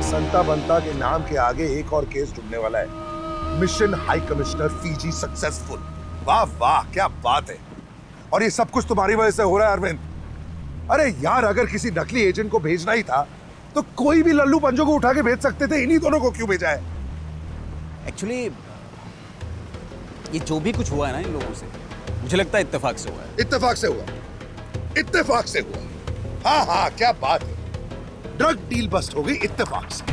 संता बंता के नाम के आगे एक और केस जुड़ने वाला है। Mission high commissioner Fiji successful. वाह वाह, क्या बात है। और ये सब कुछ तुम्हारी वजह से हो रहा है अरविंद। अरे यार, अगर किसी नकली एजेंट को भेजना ही था तो कोई भी लल्लू पंजो को उठा के भेज सकते थे, इन्हीं दोनों को क्यों भेजा है? एक्चुअली ये जो भी कुछ हुआ है ना इन लोगों से, मुझे लगता है इत्तेफाक से हुआ है। इत्तेफाक से हुआ, इत्तेफाक से हुआ। हाँ हाँ, क्या बात है। ड्रग डील बस्ट हो गई इत्तेफाक से।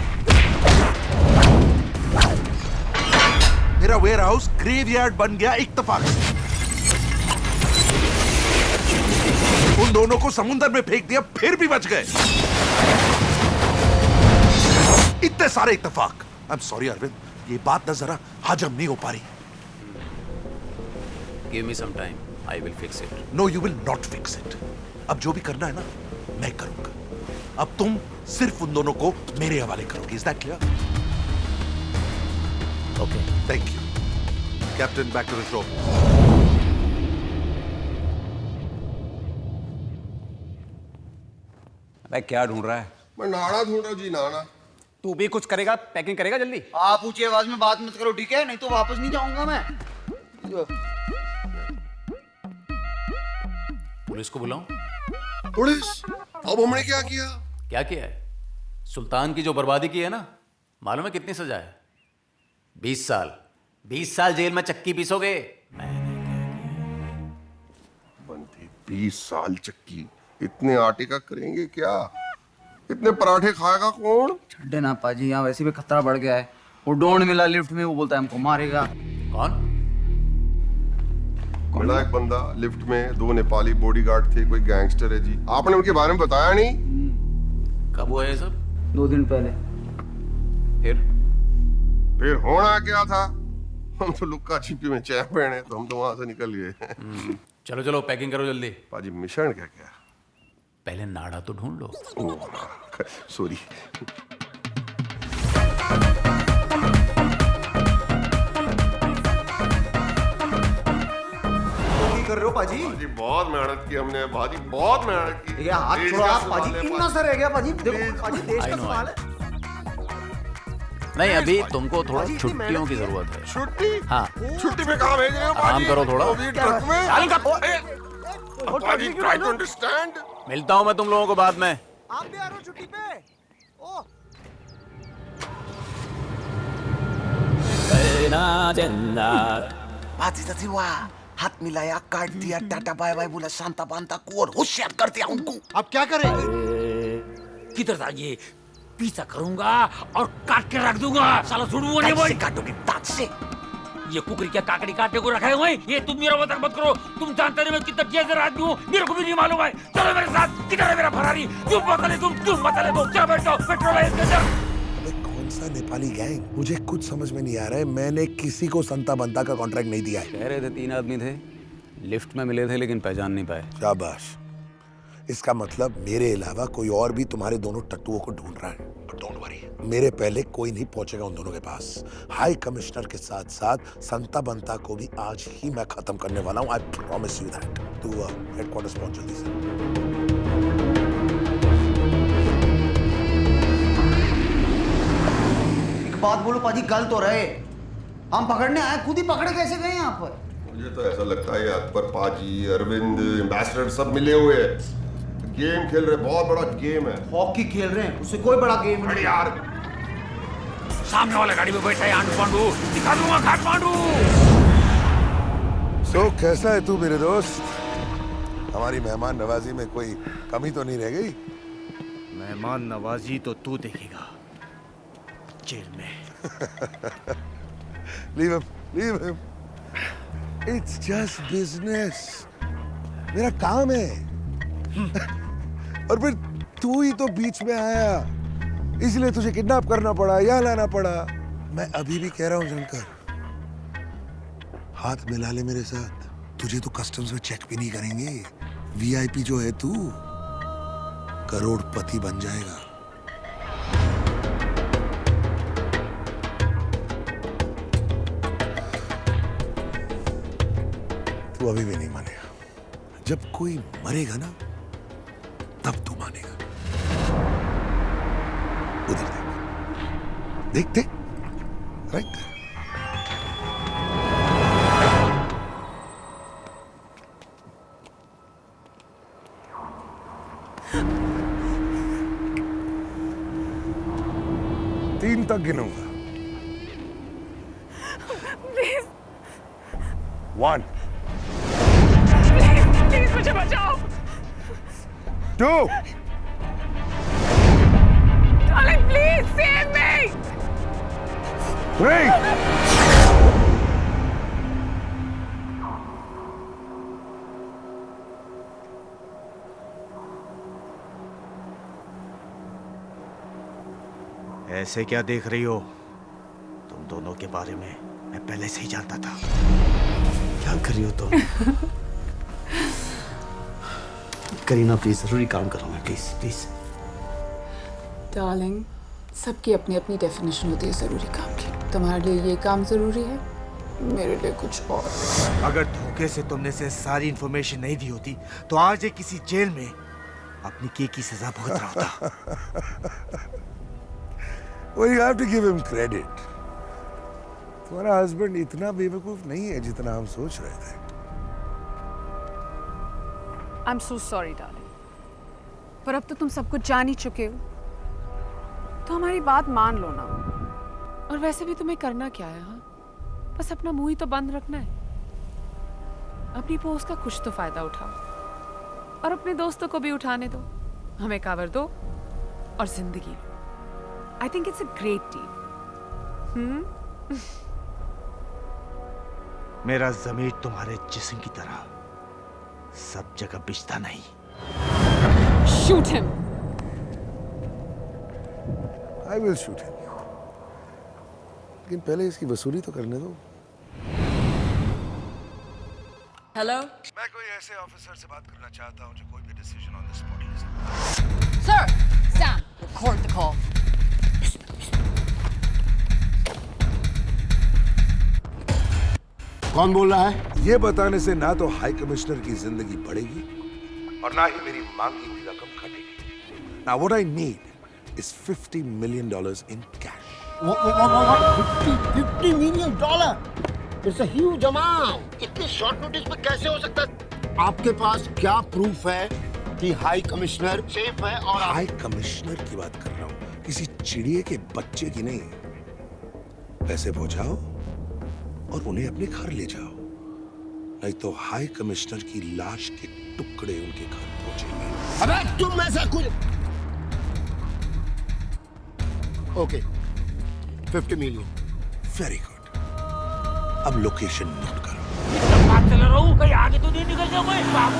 मेरा वेयर हाउस ग्रेवयार्ड बन गया इत्तेफाक से। उन दोनों को समुद्र में फेंक दिया, फिर भी बच गए। इतने सारे इत्तेफाक। आई एम सॉरी अरविंद, ये बात ना जरा हजम नहीं हो पा रही। Give me some time. I will fix it. No, you will not fix it. अब जो भी करना है ना, मैं करूंगा। अब तुम सिर्फ उन दोनों को मेरे हवाले करोगे। Is that clear? Okay. Thank you captain. Back to the show. भाई क्या ढूंढ रहा है? मैं नाना ढूंढ रहा हूँ जी, नाना। तू भी कुछ करेगा, पैकिंग करेगा जल्दी। आप ऊंची आवाज में बात मत करो, ठीक है? नहीं तो वापस नहीं जाऊंगा मैं। पुलिस को बुलाऊं? पुलिस? अब हमने क्या किया? क्या किया है? सुल्तान की जो बर्बादी की है ना, मालूम है कितनी सजा है? 20 साल। 20 साल जेल में चक्की पीसोगे। बनती 20 साल चक्की। इतने आटे का करेंगे क्या? इतने पराठे खाएगा कौन? छड्डे ना पाजी, यहाँ वैसे भी खतरा बढ़ गया है। वो डोंड मिला लिफ्ट में, वो बोलता है हमको मारेगा। कौन? मिला एक बंदा लिफ्ट में, 2 नेपाली बॉडीगार्ड थे, कोई गैंगस्टर है जी। आपने उनके बारे में बताया नहीं? कब हुआ ये सब? 2 दिन पहले। फिर होना क्या था? हम तो लुक्का छिपी में चैन पहने, तो हम तो वहां से निकल गए। चलो चलो, पैकिंग करो जल्दी। पाजी मिशन क्या क्या? पहले नाड़ा तो ढूंढ लो। सॉरी। कर रहे हो पाजी? पाजी बहुत मेहनत की हमने, पाजी बहुत मेहनत की। ये हाथ देश छोड़ो का आप सवाल पाजी, है, कितना सा रह गया पाजी? देखो पाजी, देश I का know, सवाल है। नहीं, अभी तुमको थोड़ा छुट्टियों की जरूरत है। छुट्टी? हाँ। छुट्टी पे कहाँ भेज रहे हो आराम पाजी? करो थोड़ा। अभी ट्रक में? चाल का- पाजी ट्राई टू अंडरस्टैंड। मिलता हूँ मैं तुम लोगों को बाद में। आप भी आ रहे हो छुट्टी पे? ओ हाथ मिलाया, काट दिया, टाटा बाय बाय बोला, शांता बांता को और होशियार कर दिया उनको। अब क्या करें? किधर था ये? पीछा करूंगा और काट के रख दूंगा। साला सुनूंगा नहीं दांत से भाई। काटोगे, दांत से। ये कुकरी क्या काकड़ी काटने को रखा है वहीं? ये तुम मेरा मजाक मत करो। तुम जानते नहीं मैं कितना जेजर आदमी हूँ, मेरे को भी नहीं मालूम है। चलो मेरे साथ। किधर है मेरा फरारी? तुम बता ले, तुम बता ले। चलो बैठो, पेट्रोल है इसके अंदर। अबे कौन सा नेपाली गैंग? मुझे कुछ समझ में नहीं आ रहा है। मैंने किसी को संता बंता का कॉन्ट्रैक्ट नहीं दिया है। कह रहे थे 3 आदमी थे, लिफ्ट में मिले थे लेकिन पहचान नहीं पाए। शाबाश। इसका मतलब मेरे अलावा कोई और भी तुम्हारे दोनों टट्टुओं को ढूंढ रहा है। बट डोंट वरी, मेरे पहले कोई नहीं पहुंचेगा उन दोनों के पास। हाई कमिश्नर के साथ साथ संता बंता को भी आज ही मैं खत्म करने वाला हूं। I promise you that. तू हेडक्वार्टर्स पहुंच जल्दी से। एक बात बोलो पाजी, गल तो रहे। हम पकड़ने आए, खुद ही पकड़े कैसे गए यहाँ पर? मुझे तो ऐसा लगता है अकबर पाजी, अरविंद, एम्बेसडर सब मिले हुए हैं। गेम खेल रहे, बहुत बड़ा गेम है। हॉकी खेल रहे हैं, उससे कोई बड़ा गेम अरे नहीं। यार, सामने वाला गाड़ी में बैठा है आंडू पांडू। दिखा दूंगा काठमांडू। सो कैसा है तू मेरे दोस्त? हमारी मेहमान नवाजी में कोई कमी तो नहीं रह गई? मेहमान नवाजी तो तू देखेगा जेल में। Leave him. It's just business. मेरा काम है। और फिर तू ही तो बीच में आया, इसलिए तुझे किडनैप करना पड़ा या लाना पड़ा। मैं अभी भी कह रहा हूं शंकर, हाथ मिला ले मेरे साथ। तुझे तो कस्टम्स में चेक भी नहीं करेंगे। वीआईपी जो है तू, करोड़पति बन जाएगा। तू अभी भी नहीं मानेगा। जब कोई मरेगा ना, तब तू मानेगा। उधर देख, देख देख, राइट। तीन तक गिनूंगा। 1 प्लीज मुझे बचाओ। 2 डार्लिंग प्लीज सेव मी। 3 ऐसे क्या देख रही हो? तुम दोनों के बारे में मैं पहले से ही जानता था। क्या कर रही हो तुम? करीना प्लीज, जरूरी काम करो मैं, प्लीज प्लीज। डार्लिंग, सबकी अपनी अपनी डेफिनेशन होती है जरूरी काम की। तुम्हारे लिए ये काम जरूरी है, मेरे लिए कुछ और। अगर धोखे से तुमने से सारी इंफॉर्मेशन नहीं दी होती तो आज ये किसी जेल में अपनी की सजा भुगत रहा होता। Well, you have to give him credit. तुम्हारा हस्बैंड इतना बेवकूफ नहीं है जितना हम सोच रहे थे। I'm so sorry darling, पर अब तो तुम सब कुछ जान ही चुके हो, तो हमारी बात मान लो ना। और वैसे भी तुम्हें करना क्या है? हाँ, बस अपना मुंह ही तो बंद रखना है। अपनी पोस्ट का कुछ तो फायदा उठाओ और अपने दोस्तों को भी उठाने दो। हमें कावर दो और जिंदगी लो। I think it's a great deal. मेरा ज़मीर तुम्हारे जिस्म की तरह सब जगह बिछता नहीं। Shoot him. I will shoot him. लेकिन पहले इसकी वसूली तो करने दो। Hello? मैं कोई ऐसे ऑफिसर से बात करना चाहता हूँ जो कोई भी डिसीजन ऑन द स्पॉट ले सके। Sir, Sam, record the call. कौन बोल रहा है? ये बताने से ना तो हाई कमिश्नर की जिंदगी बढ़ेगी और ना ही मेरी मांगी हुई रकम घटेगी। Now what I need is $50 million in cash. $50 million? It's a huge amount. इतनी शॉर्ट नोटिस पे कैसे हो सकता है? आपके पास क्या प्रूफ है कि हाई कमिश्नर सेफ है? और हाई कमिश्नर की बात कर रहा हूँ, किसी चिड़िए के बच्चे की नहीं। पैसे पहुंचाओ और उन्हें अपने घर ले जाओ, नहीं तो हाई कमिश्नर की लाश के टुकड़े उनके घर पहुंचेंगे। अबे तुम ऐसा कुछ। Okay, 50 million. Very good. अब लोकेशन नोट करो। बात चला रहा हूँ, कहीं आगे तो नहीं निकल जाऊँ मैं बाबू।